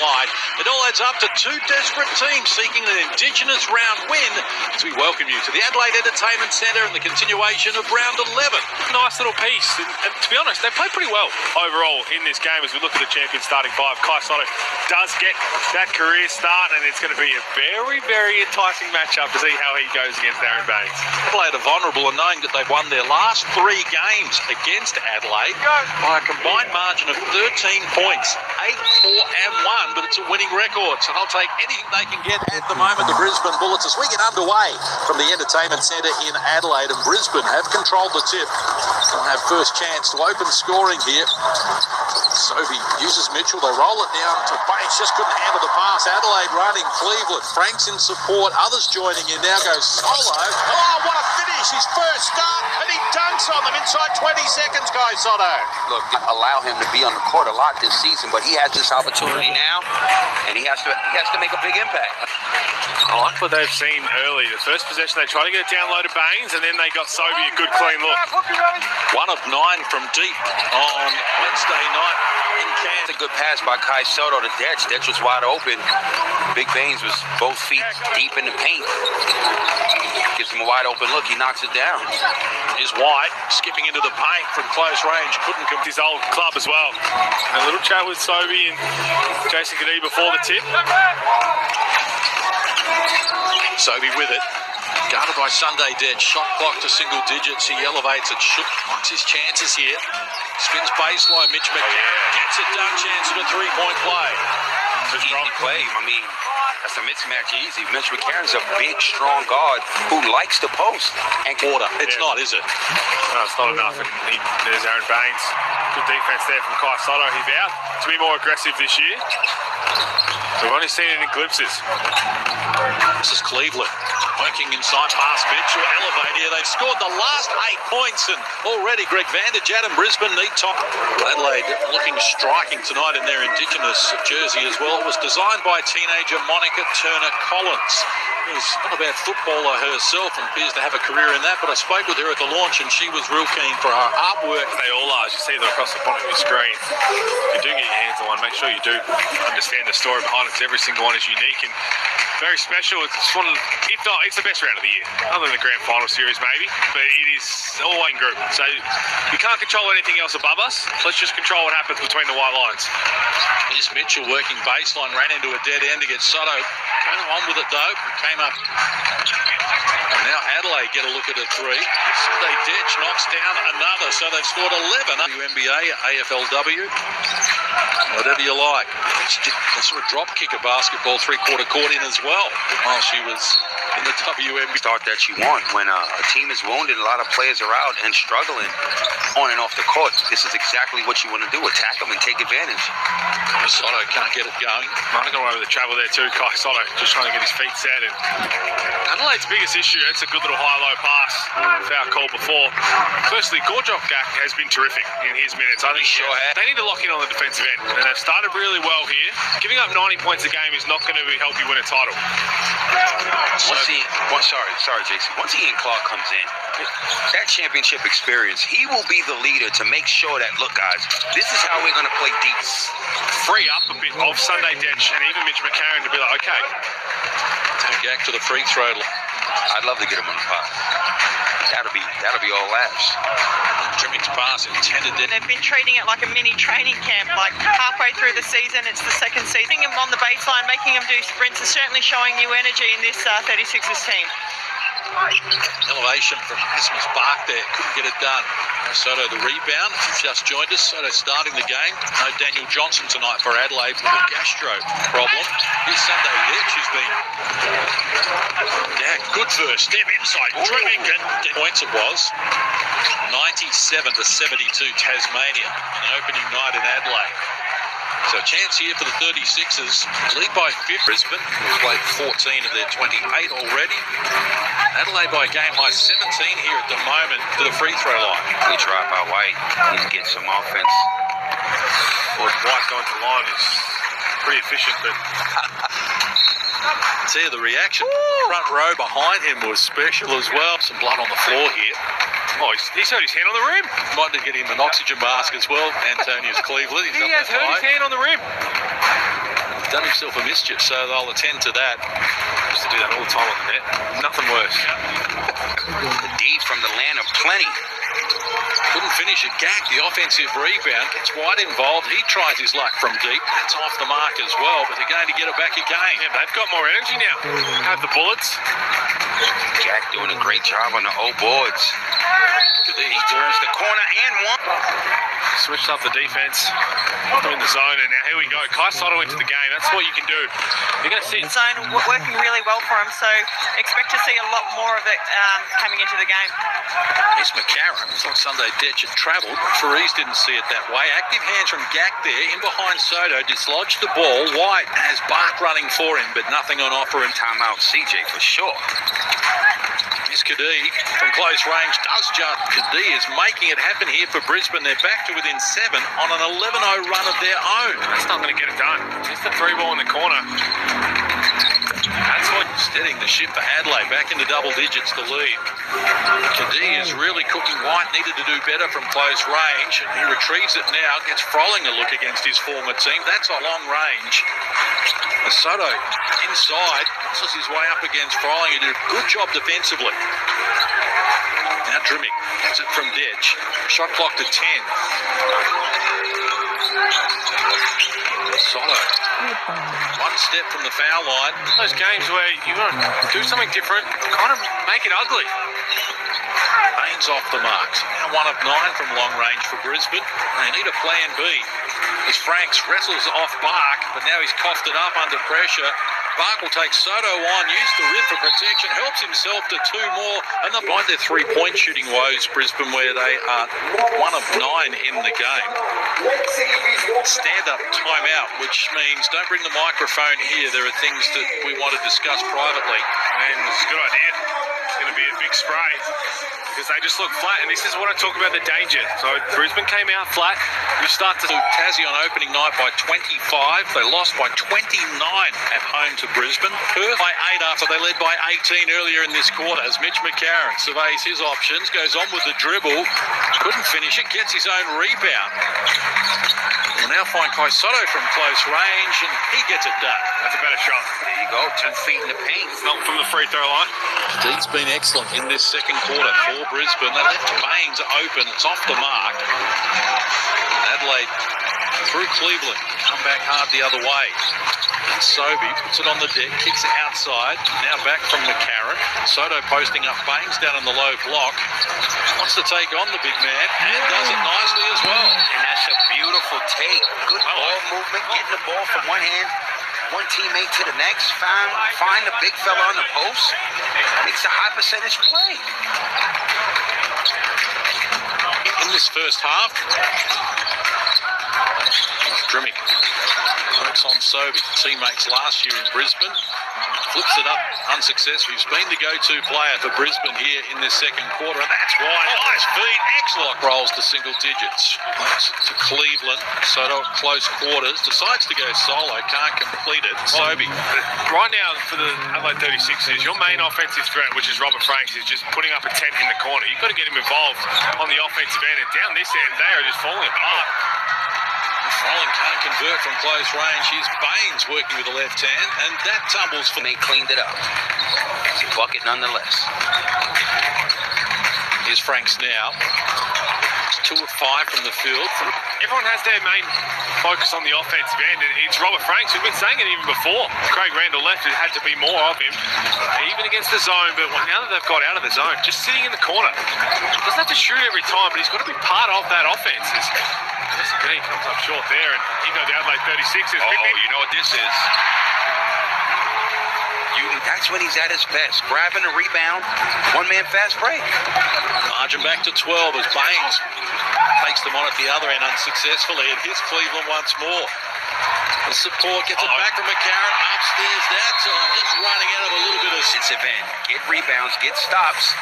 slide. It all adds up to two desperate teams seeking an Indigenous round win as we welcome you to the Adelaide Entertainment Centre and the continuation of round 11. Nice little piece, and to be honest, they played pretty well overall in this game as we look at the champion starting five. Kai Sotto does get that career start, and it's going to be a very, very enticing matchup to see how he goes against Aaron Baines. Adelaide are vulnerable in knowing that they've won their last 3 games against Adelaide by a combined margin of 13 points, 8, 4 and 1, but it's a winning record, so they'll take anything they can get at the moment. The Brisbane Bullets, as we get underway from the Entertainment Centre in Adelaide, and Brisbane have controlled the tip. They'll have first chance to open scoring here. Sophie uses Mitchell, they roll it down to Bates, just couldn't handle the pass. Adelaide running, Cleveland, Franks in support, others joining in, now goes solo. Oh, what a finish, his first start, and he dunks on them inside 20 seconds, Kai Sotto. Look, allow him to be on the court a lot this season, but he has this opportunity now, and he has to make a big impact. I like what they've seen early. The first possession, they tried to get it down low to Baines, and then they got Sophie a good clean look. 1 of 9 from deep on Wednesday night in Cairns. A good pass by Kai Sotto to Detch. Detch was wide open. Big Baines was both feet deep in the paint. Gives him a wide open look. He knocks it down. Here's White skipping into the paint from close range. Couldn't come. His old club as well. And a little chat with Sophie and Jason Kadee before the tip. Sophie with it. Guarded by Sunday Dead. Shot clock to single digits. He elevates it. Likes his chances here. Spins baseline. Mitch McCann gets it done. Chance at a 3-point play. It's a strong play. I mean, that's a mismatch easy. Mitch McCarron's a big, strong guard who likes to post. And quarter. It's not, is it? No, it's not enough. And there's Aaron Baines. Good defense there from Kai Sotto. He vowed to be more aggressive this year. We've only seen it in glimpses. This is Cleveland working inside past Mitchell. Elevate here. They've scored the last 8 points, and already Greg Vanderjagt and Brisbane need top. Adelaide looking striking tonight in their Indigenous jersey as well. It was designed by teenager Monica Turner-Collins, who's not a bad footballer herself and appears to have a career in that, but I spoke with her at the launch and she was real keen for her artwork. They all are. You see them across the bottom of your screen. If you do get your hands on one, make sure you do understand the story behind it. Every single one is unique and very special. It's one of, if not, it's the best round of the year, other than the grand final series maybe, but it is all one group. So you can't control anything else above us. Let's just control what happens between the white lines. Here's Mitchell working baseline, ran into a dead end to get Sotto. Came on with it though, came up. And now Adelaide get a look at a 3. Sunday Detch knocks down another, so they've scored 11. WNBA, AFLW, whatever you like. They sort of drop kick a basketball 3/4 court in as well while she was in the WNBA. Start that you want when a team is wounded, a lot of players are out and struggling on and off the court. This is exactly what you want to do, attack them and take advantage. Sotto can't get it going. Might have gone over the travel there too, Kai Sotto, just trying to get his feet set. And Adelaide's biggest issue, it's a good little high-low pass. Foul call before. Firstly, Gorjok-Gak has been terrific in his minutes. I think they need to lock in on the defensive end. And they've started really well here. Giving up 90 points a game is not going to help you win a title. Sorry, Jason. Once Ian Clark comes in, that championship experience, he will be the leader to make sure that, look, guys, this is how we're going to play deep. Free up a bit of Sunday Detch and even Mitch McCarron to be like, okay. Take Gak to the free throw. I'd love to get him on the pot. That'll be all laps. Trimming's pass intended. They've been treating it like a mini training camp, like halfway through the season. It's the second season. Putting them on the baseline, making them do sprints is certainly showing new energy in this 36ers team. Elevation from Asmus Bark there, couldn't get it done. Soto the rebound, if you've just joined us. Soto starting the game. No Daniel Johnson tonight for Adelaide with a gastro problem. Here's Sunday Detch, who's been good first step inside. Trimming points it was. 97-72 Tasmania, an opening night in Adelaide. So a chance here for the 36ers. Lead by 5 Brisbane, who've played 14 of their 28 already. Adelaide by a game high 17 here at the moment to the free throw line. Good try by White. Need to get some offense. Well, White going to the line is pretty efficient, but see the reaction. Front row behind him was special as well. Some blood on the floor here. Oh, he's hurt his hand on the rim. Might need to get him an oxygen mask as well. Antonius Cleveland. He has hurt his hand on the rim. done himself a mischief, so they'll attend to that. Used to do that all the time on the net. Nothing worse. D from the land of plenty. Couldn't finish it. Gack, the offensive rebound, gets White involved. He tries his luck from deep. That's off the mark as well, but they're going to get it back again. Yeah, they've got more energy now. Have the bullets. Jack doing a great job on the O boards. He turns the corner and one. Switched up the defense. In the zone, and now here we go. Kai Sotto into the game. That's what you can do. You're going to see Zone working really well for him, so expect to see a lot more of it coming into the game. It's McCarron. It's like Sunday Detch had travelled. Farees didn't see it that way. Active hands from Gack there. In behind Soto. Dislodged the ball. White has Bart running for him, but nothing on offer. And Timeout CJ for sure. Miss Kadee from close range does just. Kadee is making it happen here for Brisbane. They're back to within 7 on an 11-0 run of their own. that's not going to get it done. Just the 3-ball in the corner. That's what steadying the ship for Adelaide back into double digits to lead. Kadee is really cooking. White needed to do better from close range. He retrieves it now, gets Froling a look against his former team. That's a long range. Soto inside, muscles his way up against Froling. He did a good job defensively. Now Drimmick gets it from Detch. Shot clock to 10. Soto, one step from the foul line. Those games where you got to do something different, kind of make it ugly. Baines off the marks. Now 1 of 9 from long range for Brisbane. They need a plan B. As Franks wrestles off Bark, but now he's coughed it up under pressure. Bark will take Soto on, use the rim for protection, helps himself to 2 more, and they'll find their 3-point shooting woes, Brisbane, where they are 1 of 9 in the game. Stand-up timeout, which means don't bring the microphone here. There are things that we want to discuss privately. And it's a good idea. It's going to be a big spray because they just look flat, and this is what I talk about, the danger. So Brisbane came out flat. You start to Tassie on opening night by 25. They lost by 29 at home to Brisbane. Perth by 8 after they led by 18 earlier in this quarter as Mitch McCarron surveys his options, goes on with the dribble, couldn't finish it, gets his own rebound. We'll now find Kai Sotto from close range, and he gets it done. That's a better shot. There you go, 2 feet in the paint. It's not from the free throw line. Deed's been excellent in this second quarter for Brisbane. They left Baines open. It's off the mark. Adelaide through Cleveland. Come back hard the other way. And Sobey puts it on the deck, kicks it outside. Now back from McCarron. Soto posting up Baines down in the low block. Wants to take on the big man and does it nicely as well. And that's a beautiful take. Good ball movement, getting the ball from one hand, one teammate to the next. Find the big fella on the post. Makes a high percentage play. In this first half, Drimmick works on Sobey, teammates last year in Brisbane. Flips it up unsuccessfully. He's been the go-to player for Brisbane here in this second quarter, and that's why. Nice feed. Excellent rolls to single digits. To Cleveland. Soto at close quarters. Decides to go solo. Can't complete it. Sobey. Right now, for the Adelaide 36ers, your main offensive threat, which is Robert Franks, is just putting up a tent in the corner. You've got to get him involved on the offensive end, and down this end, they are just falling apart. Froling can't convert from close range. Here's Baines working with the left hand, and that tumbles for... They cleaned it up. It's a bucket nonetheless. Here's Franks now. It's 2 of 5 from the field. Everyone has their main focus on the offensive end, and it's Robert Franks. We've been saying it even before. Craig Randall left, it had to be more of him, even against the zone. But now that they've got out of the zone, just sitting in the corner. Doesn't have to shoot every time, but he's got to be part of that offense. He comes up short there, and even though the Adelaide 36ers... Oh, you know what this is? That's when he's at his best. Grabbing a rebound, one-man fast break. Margin back to 12 as Baines takes them on at the other end unsuccessfully. And here's Cleveland once more. The support gets it back from McCarron. Upstairs that time. Just running out of a little bit of... Defensive end. Get rebounds, get stops.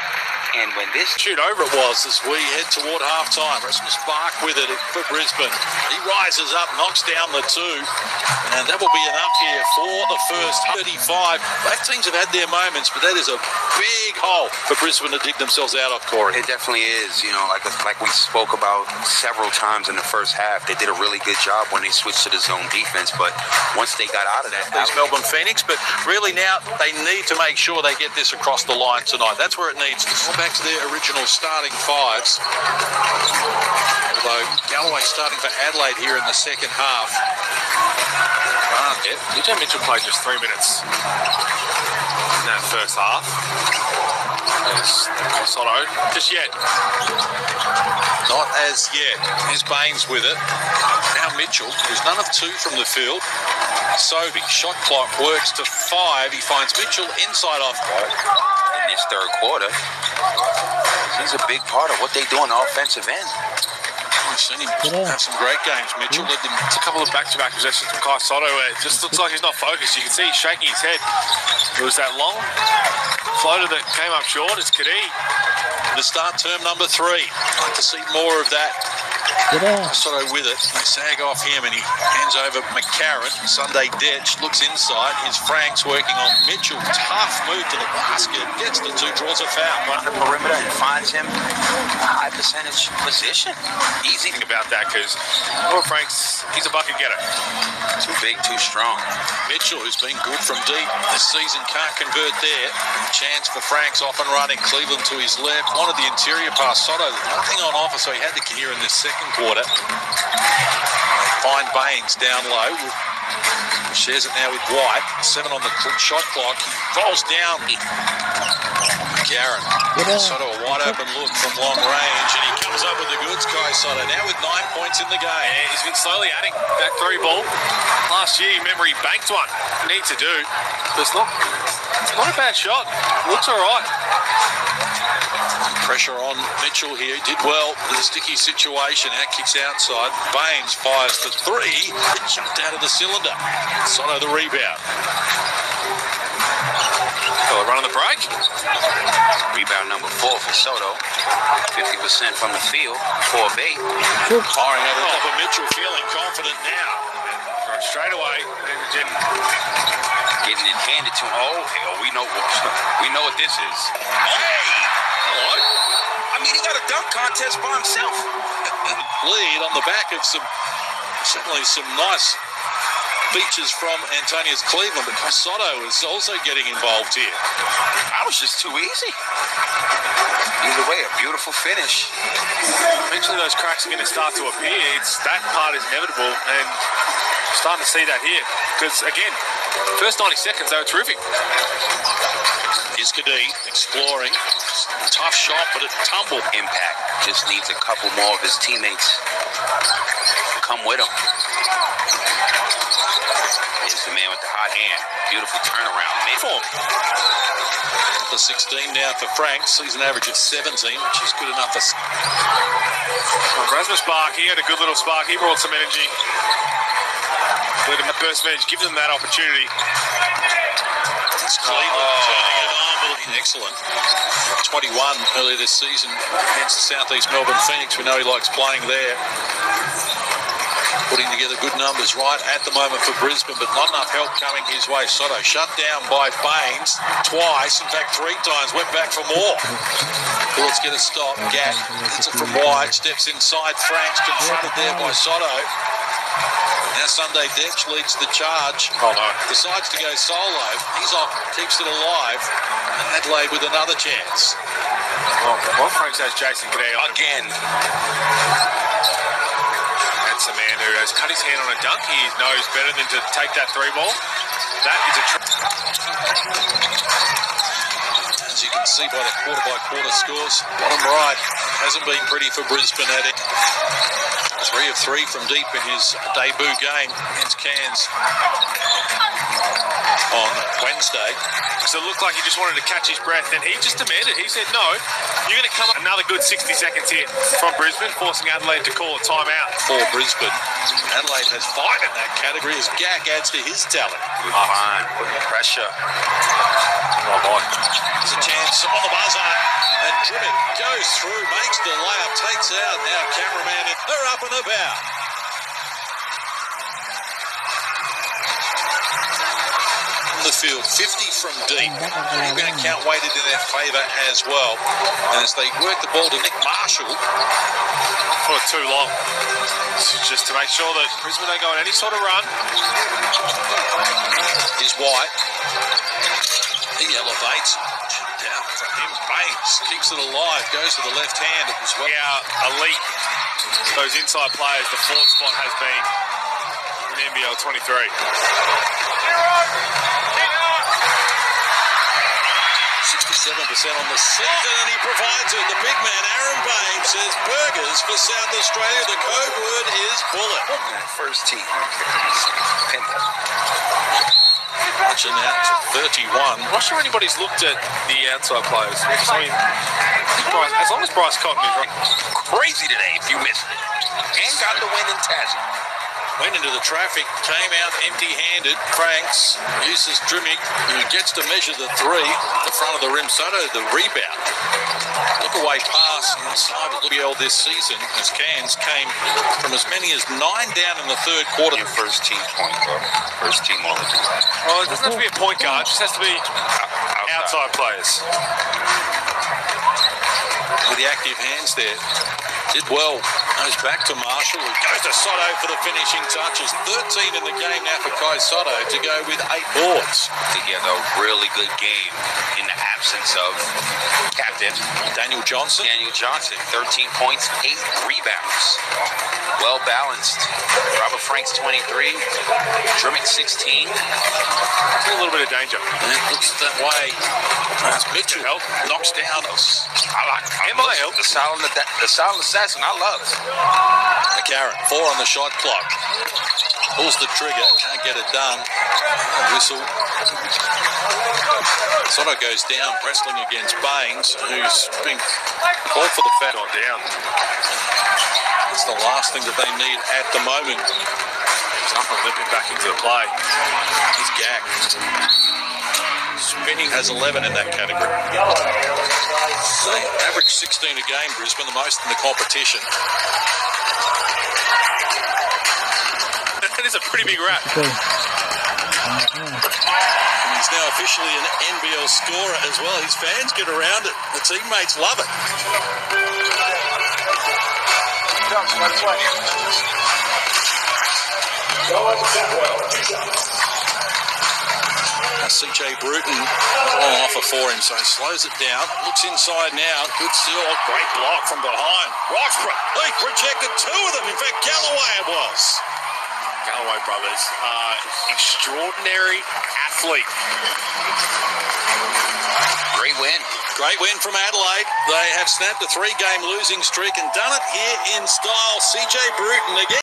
And when this... Shoot over it was as we head toward halftime. Rasmus Bark with it for Brisbane. He rises up, knocks down the 2. And that will be enough here for the first 35. Both teams have had their moments, but that is a big hole for Brisbane to dig themselves out of, Corey. It definitely is. You know, like we spoke about several times in the first half, they did a really good job when they switched to the zone defense. offense, but once they got out of that, These Melbourne Phoenix, but really now they need to make sure they get this across the line tonight. That's where it needs to. Go back to their original starting fives. Although Galloway starting for Adelaide here in the second half. DJ Mitchell played just 3 minutes in that first half. There's Sotto. Just yet. Not as yet. Here's Baines with it. Now Mitchell, who's none of two from the field. Sobey, shot clock works to 5. He finds Mitchell inside off. In this third quarter, he's a big part of what they do on the offensive end. I've seen him have some great games. Mitchell led them. It's a couple of back-to-back possessions from Kai Sotto where it just looks like he's not focused. You can see he's shaking his head. It was that long floater that came up short. It's Kadee. The start term number 3. I'd like to see more of that. Sotto with it. They sag off him and he hands over McCarron. Sunday Detch looks inside. Here's Franks working on Mitchell. Tough move to the basket. Gets the 2, draws a foul. On the perimeter and finds him a high percentage position. Easy About that because Franks, he's a bucket getter. Too big, too strong. Mitchell, who's been good from deep this season, can't convert there. Chance for Franks off and running. Cleveland to his left. Wanted the interior pass. Sotto, nothing on offer, so he had to clear in this second quarter. Find Baines down low. Shares it now with White. 7 on the shot clock. He falls down. Garrett. Sotto a wide open look from long range, and he comes up with the goods. Kai Sotto now with 9 points in the game. Yeah, he's been slowly adding that 3 ball. Last year, remember, he banked one. Needs to do. But it's not a bad shot. Looks all right. Pressure on Mitchell here. Did well in a sticky situation. Now kicks outside. Baines fires for 3. It jumped out of the cylinder. Sotto the rebound. Well, run on the break. Rebound number 4 for Sotto. 50% from the field. 4 of 8. Firing out the top of Mitchell, feeling confident now. Straight away. Getting it handed to him. Oh, hell, we know what this is. Hey! Hello? I mean, he got a dunk contest by himself. Lead on the back of certainly some nice features from Antonius Cleveland, but Sotto is also getting involved here. That was just too easy. Either way, a beautiful finish. Eventually those cracks are going to start to appear. That part is inevitable, and starting to see that here. Because, again, first 90 seconds, they were terrific. Here's Kadee exploring. Tough shot, but it tumbled. Impact. Just needs a couple more of his teammates to come with him. Here's the man with the hot hand. Beautiful turnaround. Mid-form. The 16 now for Franks. Season average of 17, which is good enough for... Rasmus Spark, he had a good little spark. He brought some energy. Let him burst edge. Give them that opportunity. It's Cleveland turning it on. Excellent. 21 earlier this season against the Southeast Melbourne Phoenix. We know he likes playing there. Putting together good numbers right at the moment for Brisbane, but not enough help coming his way. Sotto shut down by Baines twice, in fact 3 times, went back for more. Bullets get a stop. Gatt gets it from White, steps inside. Franks confronted there by Sotto. Now Sunday Detch leads the charge. Oh no. Decides to go solo. He's off, keeps it alive. And Adelaide with another chance. Well, Franks has Jason Kadee on Again. That's a man who has cut his hand on a dunk. He knows better than to take that 3 ball. That is a as you can see by the quarter-by-quarter scores, bottom right hasn't been pretty for Brisbane at it. 3 of 3 from deep in his debut game against Cairns on Wednesday. So it looked like he just wanted to catch his breath, and he just demanded. He said, no, you're going to come up. Another good 60 seconds here from Brisbane, forcing Adelaide to call a timeout. For Brisbane, Adelaide has 5 in that category as Gack adds to his talent. Good fine, putting pressure. There's a chance on the buzzer, and Trimmick goes through, makes the layup, takes out. Now cameraman, they're up and about. the field, 50 from deep. You're going to count weighted in their favour as well. And as they work the ball to Nick Marshall. For too long. So just to make sure that Brisbane don't go on any sort of run. Is White. He elevates. Down from him. Banks. Keeps it alive. Goes to the left hand as well. Yeah, elite. Those inside players, the forward spot has been in NBL 23. 67% on the season, and he provides it. The big man, Aaron Babe, says burgers for South Australia. The code word is bullet. First team. Watching out to 31. I'm not sure anybody's looked at the outside players. I mean, as long as Bryce Cotton is right. Crazy today if you missed it. And got the win in Tassie. Went into the traffic, came out empty-handed. Franks uses Drimmick, who gets to measure the three. The front of the rim, Sotto, the rebound. Look away pass inside the WL this season as Cairns came from as many as 9 down in the third quarter. Your first team point guard. First team all the time. Well, it doesn't have to be a point guard. It just has to be outside players. With the active hands there. Did well. Goes back to Marshall, who goes to Sotto for the finishing touches. 13 in the game now for Kai Sotto to go with 8 boards. Together, a really good game in the absence of captain Daniel Johnson. 13 points, 8 rebounds. Well balanced. Robert Franks 23, Drimmick 16. A little bit of danger. It looks that way. As Mitchell knocks down us. I like MIL, the silent assassin. I love it. McCarron, 4 on the shot clock. Pulls the trigger, can't get it done. Whistle. Sotto goes down, wrestling against Baines, who's been called for the foul. Down. It's the last thing that they need at the moment. He's up and limping back into the play. He's gagged. Spinning has 11 in that category. They average 16 a game, Brisbane, the most in the competition. That is a pretty big rat. And he's now officially an NBL scorer as well. His fans get around it. The teammates love it. CJ Bruton on offer for him, so he slows it down. Looks inside now. Good steal. Great block from behind. Roxburgh. He rejected 2 of them. In fact, Galloway it was. Galloway brothers are extraordinary athlete. Great win. Great win from Adelaide. They have snapped a 3-game losing streak and done it here in style. CJ Bruton again.